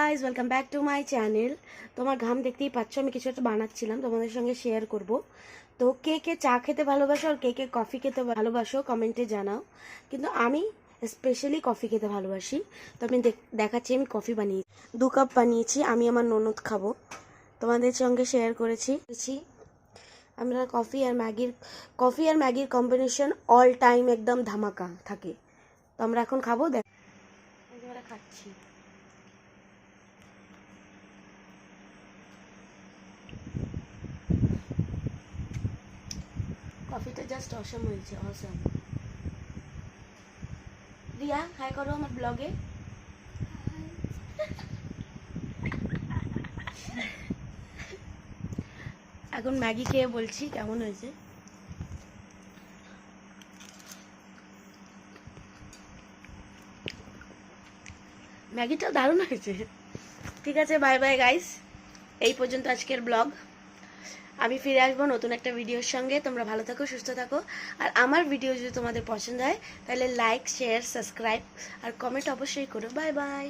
Guys, welcome back to my channel. তোমার ঘাম দেখতেই পাচ্ছ, আমি কিছু একটা বানাচ্ছিলাম, তোমাদের সঙ্গে শেয়ার করব। তো কে কে চা খেতে ভালোবাসো আর কে কে কফি খেতে ভালোবাসো কমেন্টে জানাও। কিন্তু আমি স্পেশালি কফি খেতে ভালোবাসি। তো আমি দেখাচ্ছি, আমি কফি বানিয়েছি, 2 কাপ বানিয়েছি। আমি আমার ননদ খাবো, তোমাদের সঙ্গে শেয়ার করেছি। আমরা কফি আর ম্যাগির কম্বিনেশন অল টাইম একদম ধামাকা থাকে। তো আমরা এখন খাবো, আমরা খাচ্ছি। কফিটা জাস্ট অসম হয়েছে, অসম। রিয়া, হাই করো আমার ব্লগে। এখন ম্যাগি খেয়ে বলছি কেমন হয়েছে। ম্যাগিটা দারুণ হয়েছে। ঠিক আছে, বাই বাই গাইস, এই পর্যন্ত আজকের ব্লগ। আমি ফিরে আসবো নতুন একটা ভিডিওর সঙ্গে। তোমরা ভালো থাকো, সুস্থ থাকো। আর আমার ভিডিও যদি তোমাদের পছন্দ হয় তাহলে লাইক, শেয়ার, সাবস্ক্রাইব আর কমেন্ট অবশ্যই করো। Bye bye.